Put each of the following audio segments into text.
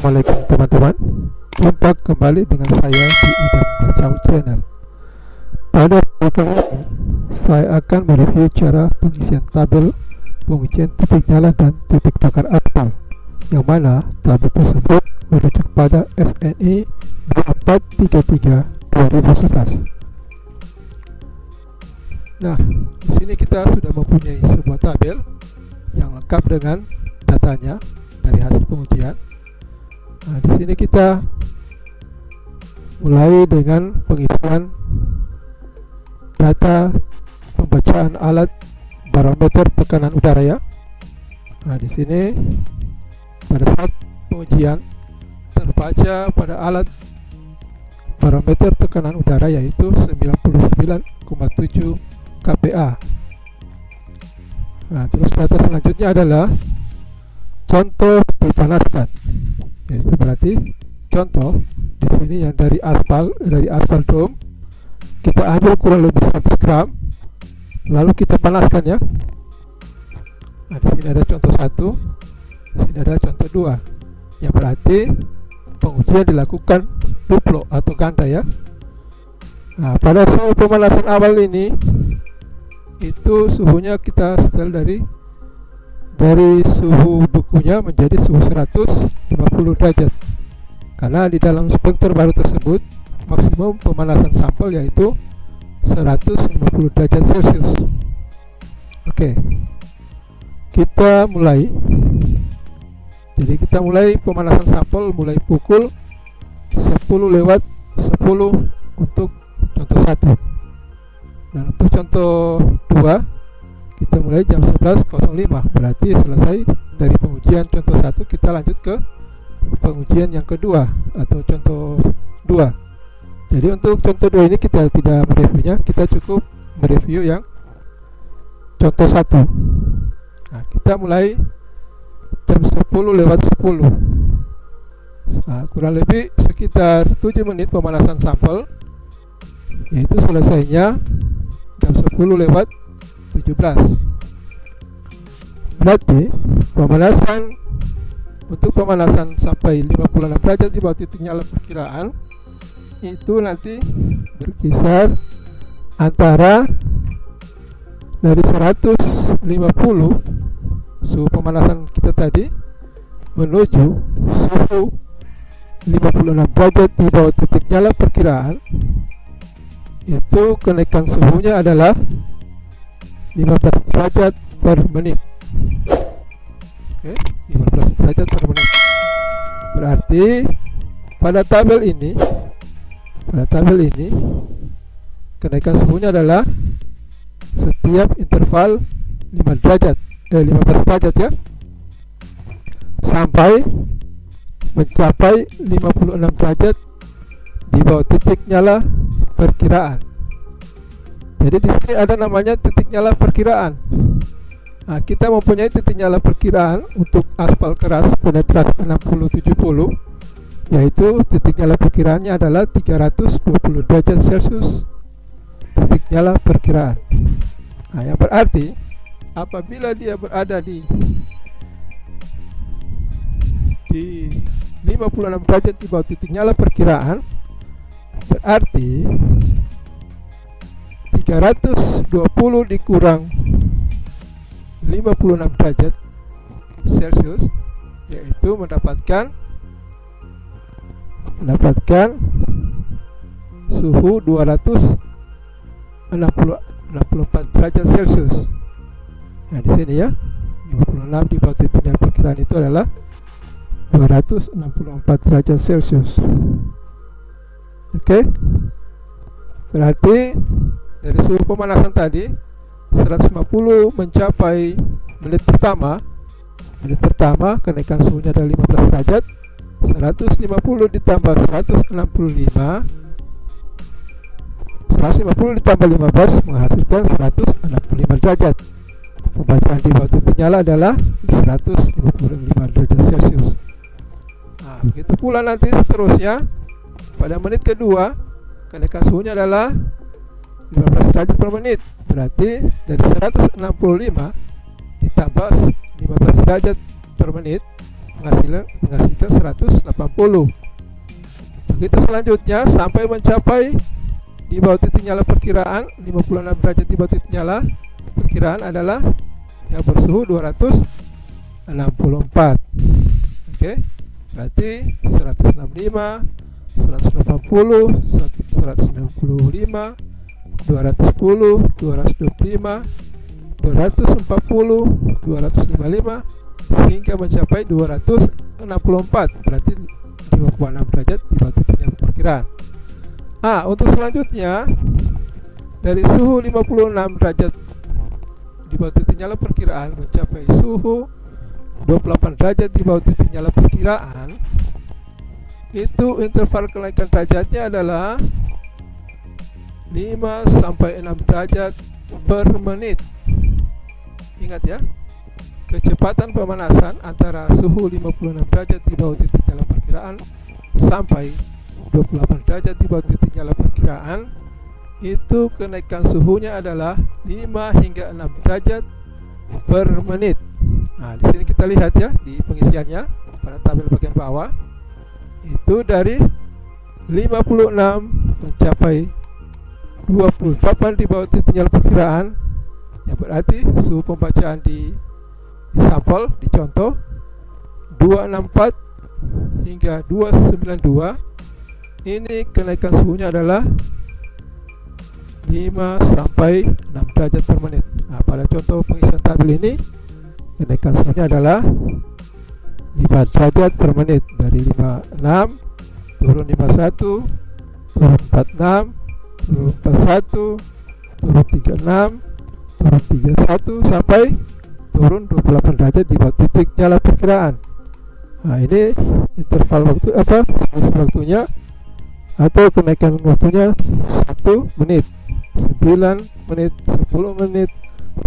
Assalamualaikum teman-teman. Jumpa kembali dengan saya di Idam Bacau Channel. Pada video kali ini saya akan mereview cara pengisian tabel pengujian titik nyala dan titik bakar aspal, yang mana tabel tersebut merujuk pada SNI 2433 2011. Nah, di sini kita sudah mempunyai sebuah tabel yang lengkap dengan datanya dari hasil pengujian. Nah, di sini kita mulai dengan pengisian data pembacaan alat barometer tekanan udara ya. Nah, di sini pada saat pengujian terbaca pada alat barometer tekanan udara yaitu 99,7 kPa. Nah, terus data selanjutnya adalah contoh dipanaskan, yaitu berarti contoh di sini yang dari aspal dome kita ambil kurang lebih 100 gram, lalu kita panaskan ya. Nah, di sini ada contoh 1, di sini ada contoh 2, yang berarti pengujian dilakukan duplo atau ganda ya. Nah, pada suhu pemanasan awal ini itu suhunya kita setel dari suhu bukunya menjadi suhu 150 derajat, karena di dalam spektor baru tersebut maksimum pemanasan sampel yaitu 150 derajat Celcius. Oke, kita mulai. Jadi kita mulai pemanasan sampel mulai pukul 10:10 untuk contoh 1, dan untuk contoh 2 kita mulai jam 11.05. Berarti selesai dari pengujian contoh 1, kita lanjut ke pengujian yang kedua atau contoh 2. Jadi untuk contoh 2 ini kita tidak mereviewnya, kita cukup mereview yang contoh 1. Nah, kita mulai jam 10:10. Nah, kurang lebih sekitar 7 menit pemanasan sampel, yaitu selesainya jam 10:17. Berarti untuk pemanasan sampai 56 derajat di bawah titik nyala perkiraan itu nanti berkisar antara dari 150 suhu pemanasan kita tadi menuju suhu 56 derajat di bawah titik nyala perkiraan, itu kenaikan suhunya adalah 15 derajat per menit. Oke, 15 derajat per menit. Berarti pada tabel ini kenaikan suhunya adalah setiap interval 15 derajat ya, sampai mencapai 56 derajat di bawah titik nyala perkiraan. Jadi di sini ada namanya titik nyala perkiraan. Nah, kita mempunyai titik nyala perkiraan untuk aspal keras penetrasi 60-70, yaitu titik nyala perkiraannya adalah 320 derajat Celcius titik nyala perkiraan. Nah, yang berarti apabila dia berada di 56 derajat di bawah titik nyala perkiraan, berarti 320 dikurang 56 derajat Celcius, yaitu mendapatkan suhu 264 derajat Celcius. Nah, di sini ya, 56 di bawah titik nyala perkiraan itu adalah 264 derajat Celcius. Oke, berarti dari suhu pemanasan tadi 150 mencapai menit pertama kenaikan suhunya adalah 15 derajat. 150 ditambah 150 ditambah 15 menghasilkan 165 derajat. Pembacaan di bawah titik nyala adalah 155 derajat Celcius. Nah, begitu pula nanti seterusnya pada menit kedua kenaikan suhunya adalah 15 derajat per menit. Berarti dari 165 ditambah 15 derajat per menit menghasilkan 180. Begitu selanjutnya sampai mencapai di bawah titik nyala perkiraan 56 derajat di bawah titik nyala perkiraan adalah yang bersuhu 264. Oke, berarti 165, 180, 195, 210, 225, 240, 255 hingga mencapai 264, berarti 56 derajat di bawah titik nyala perkiraan. Untuk selanjutnya dari suhu 56 derajat di bawah titik nyala perkiraan mencapai suhu 28 derajat di bawah titik nyala perkiraan, itu interval kenaikan derajatnya adalah 5 sampai 6 derajat per menit. Ingat ya, kecepatan pemanasan antara suhu 56 derajat di bawah titik nyala perkiraan sampai 28 derajat di bawah titik nyala perkiraan, itu kenaikan suhunya adalah 5 hingga 6 derajat per menit. Di sini kita lihat ya di pengisiannya pada tabel bagian bawah, itu dari 56 mencapai 28 di bawah titik nyala perkiraan, yang berarti suhu pembacaan di sampel, di contoh 264 hingga 292. Ini kenaikan suhunya adalah 5 sampai 6 derajat per menit. Pada contoh pengisian tabel ini kenaikan suhunya adalah 5 derajat per menit, dari 56 turun 51, turun 46, turun 41, turun 36, turun 31 sampai turun 28 derajat di bawah titik nyala perkiraan. Ini interval waktu waktunya atau kenaikan waktunya 1 menit, 9 menit, 10 menit,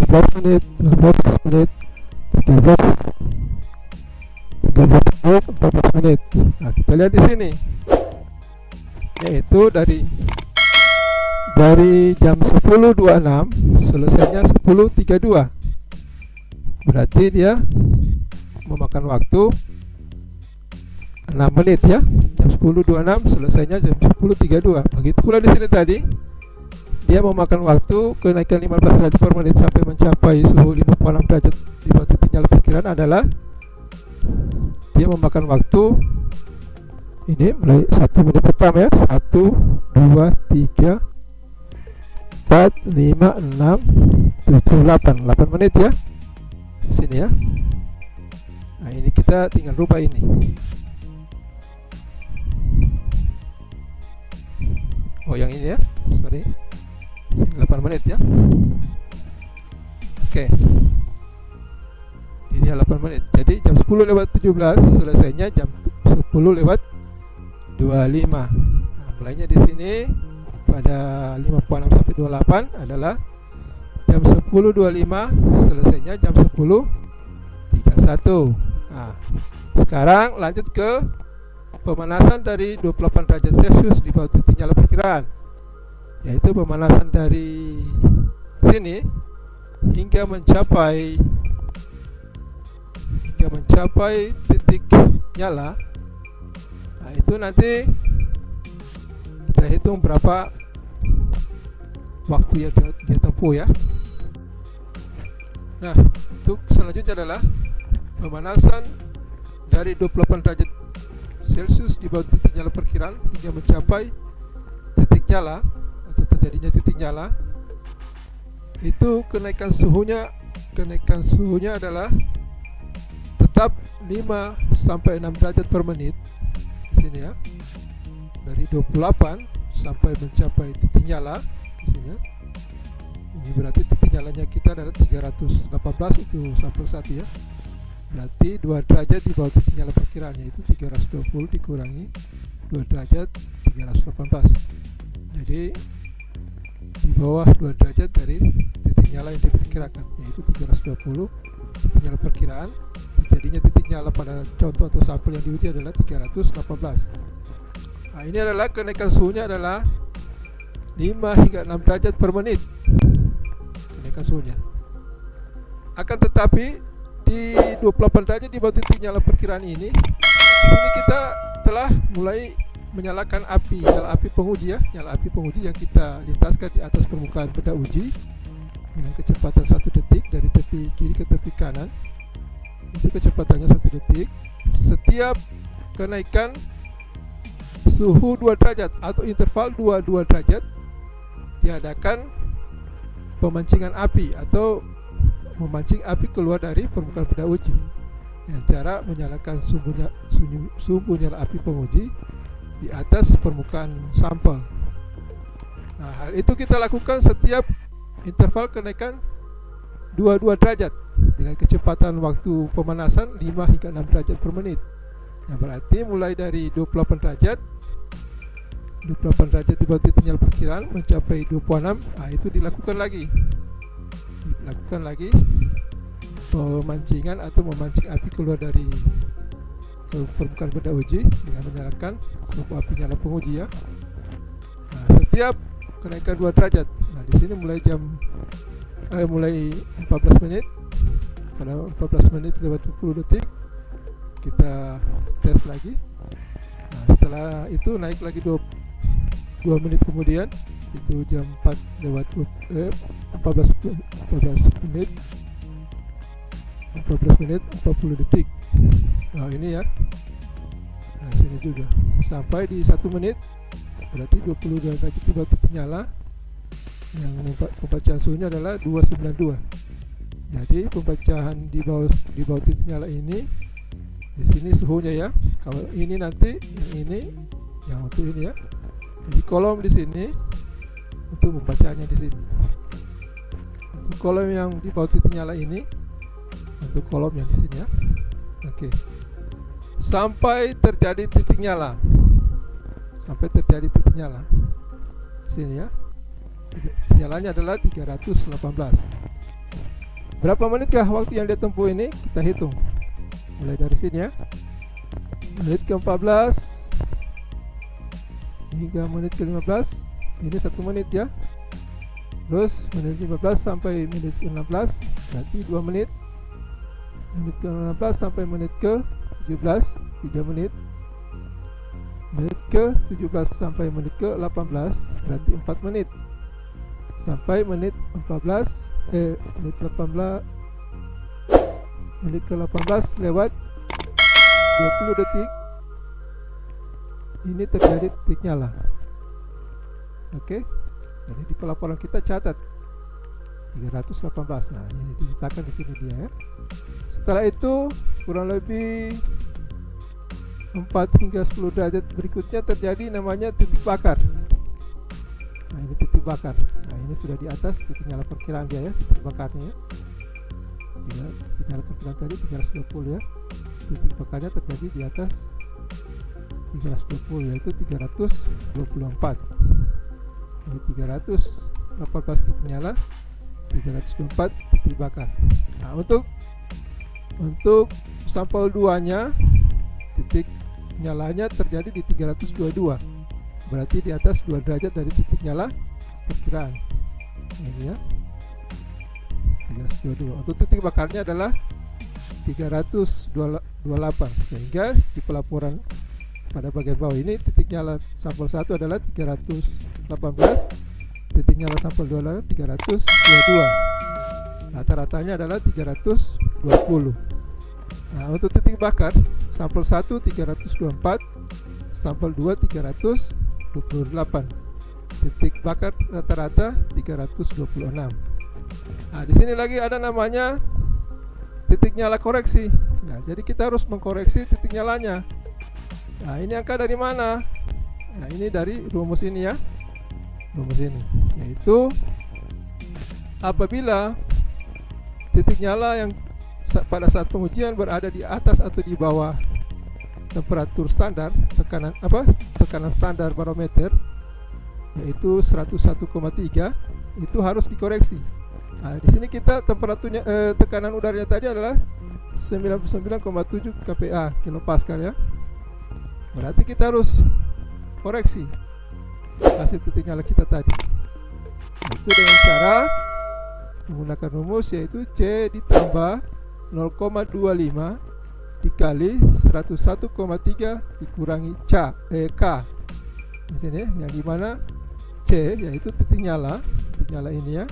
11 menit, 12 menit, 13 menit, 14 menit. Kita lihat di sini, yaitu dari jam 10.26 selesainya 10.32. Berarti dia memakan waktu 6 menit ya. Jam 10.26 selesainya jam 10.32. Begitu pula di sini tadi, dia memakan waktu kenaikan 15 derajat per menit sampai mencapai suhu 56 derajat di bawah titik nyala perkiraan adalah dia memakan waktu ini mulai 1 menit pertama ya, 1, 2, 3, 4, 5, 6, 7, 8 menit ya di sini ya. Ini kita tinggal rubah ini. Yang ini ya, sorry, sini 8 menit ya. Oke, ini 8 menit. Jadi jam 10.17 selesainya jam 10.25. Mulainya di sini pada 56 sampai 28 adalah jam 10.25, selesainya jam 10.31. Sekarang lanjut ke pemanasan dari 28 derajat Celcius di bawah titik nyala perkiraan, yaitu pemanasan dari sini hingga mencapai titik nyala. Itu nanti kita hitung berapa waktu yang dia tempuh ya. Untuk selanjutnya adalah pemanasan dari 28 derajat Celcius di bawah titik nyala perkiraan hingga mencapai titik nyala atau terjadinya titik nyala. Itu kenaikan suhunya adalah tetap 5 sampai 6 derajat per menit di sini ya. Dari 28 sampai mencapai titik nyala di sini ya. Ini berarti titik nyalanya kita adalah 318, itu sampel 1 ya. Berarti 2 derajat di bawah titik nyala perkiraan, yaitu 320 dikurangi 2 derajat 318. Jadi di bawah 2 derajat dari titik nyala yang diperkirakan, yaitu 320 titik nyala perkiraan. Terjadinya titik nyala pada contoh atau sampel yang diuji adalah 318. Ini adalah kenaikan suhunya adalah 5 hingga 6 derajat per menit kenaikan suhunya. Akan tetapi di 28 derajat di bawah titik nyala perkiraan ini. Di sini kita telah mulai menyalakan api, nyala api penguji ya, nyala api penguji yang kita lintaskan di atas permukaan benda uji dengan kecepatan 1 detik dari tepi kiri ke tepi kanan. Itu kecepatannya 1 detik. Setiap kenaikan suhu 2 derajat atau interval 2 derajat diadakan pemancingan api atau memancing api keluar dari permukaan benda uji dengan cara menyalakan sumbu nyala api penguji di atas permukaan sampel. Nah, hal itu kita lakukan setiap interval kenaikan 2 derajat dengan kecepatan waktu pemanasan 5 hingga 6 derajat per menit. Yang berarti mulai dari 28 derajat di bawah titik nyala perkiraan mencapai 26. Nah, itu dilakukan lagi pemancingan atau memancing api keluar dari permukaan benda uji dengan menyalakan sumbu api nyala penguji ya. Nah, setiap kenaikan 2 derajat. Nah, di sini mulai 14 menit. Pada 14 menit lewat 20 detik kita tes lagi. Nah, setelah itu naik lagi 2 menit kemudian, itu jam 4 lewat 14 menit 40 detik. Nah, ini ya. Nah, sini juga sampai di 1 menit, berarti 20 derajat di bawah titik nyala. Yang pembacahan suhunya adalah 292. Jadi pembacahan di bawah titik nyala ini, di sini suhunya ya. Kalau ini nanti yang untuk ini ya. Jadi kolom di sini untuk pembacaannya di sini. Untuk kolom yang di bawah titik nyala ini, untuk kolom yang di sini ya. Oke. Sampai terjadi titik nyala. Sini ya. Nyalanya adalah 318. Berapa menitkah waktu yang dia tempuh ini? Kita hitung. Mulai dari sini ya. Menit ke-14 hingga menit ke-15. Ini 1 menit ya. Terus menit 15 sampai menit ke-16 berarti 2 menit. Menit ke-16 sampai menit ke-17 3 menit. Menit ke-17 sampai menit ke-18 berarti 4 menit. Sampai menit ke-18 lewat 20 detik ini terjadi titik nyala. Oke. Jadi di pelaporan kita catat 318. Nah, ini diletakkan di sini dia ya. Setelah itu kurang lebih 4 hingga 10 derajat berikutnya terjadi namanya titik bakar. Nah, ini titik bakar. Nah, ini sudah di atas titik nyala perkiraan dia ya, titik bakarnya ya. Titik nyala perkiraan tadi 320 ya. Titik bakarnya terjadi di atas 320, yaitu 324. Ini 318 titik nyala, 324 titik bakar. Nah, untuk sampel 2 nya titik nyalanya terjadi di 322. Berarti di atas 2 derajat dari titik nyala perkiraan. Ini ya. 322. Untuk titik bakarnya adalah 328. Sehingga di pelaporan pada bagian bawah ini titik nyala sampel 1 adalah 318, titik nyala sampel 2 adalah 322. Rata-ratanya adalah 320. Nah, untuk titik bakar sampel 1 324, sampel 2 328. Titik bakar rata-rata 326. Nah, di sini lagi ada namanya titik nyala koreksi. Nah, jadi kita harus mengkoreksi titik nyalanya. Nah, ini angka dari mana? Nah, ini dari rumus ini ya. Rumus ini yaitu apabila titik nyala yang pada saat pengujian berada di atas atau di bawah temperatur standar, tekanan standar barometer yaitu 101,3, itu harus dikoreksi. Nah, di sini kita temperaturnya tekanan udaranya tadi adalah 99,7 kPa kilopascal ya. Berarti kita harus koreksi hasil titik nyala kita tadi. Itu dengan cara menggunakan rumus yaitu C ditambah 0,25 dikali 101,3 dikurangi K di sini, yang dimana C yaitu titik nyala ini ya,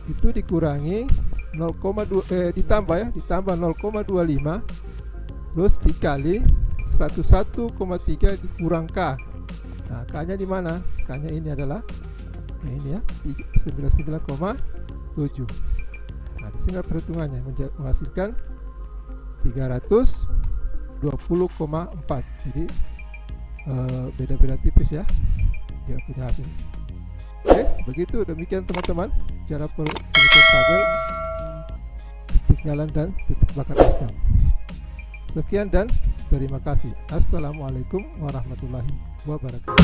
itu dikurangi 0,2 ditambah 0,25 terus dikali 101,3 dikurang K. Nah, K-nya di mana? K-nya ini adalah ini ya, 99,7. Nah, di sini perhitungannya menghasilkan 320,4. Jadi beda-beda tipis ya dia punya hasil. Oke, begitu, demikian teman-teman cara pengukuran tabel titik nyala dan titik bakar api. Sekian dan terima kasih. Assalamualaikum warahmatullahi wabarakatuh.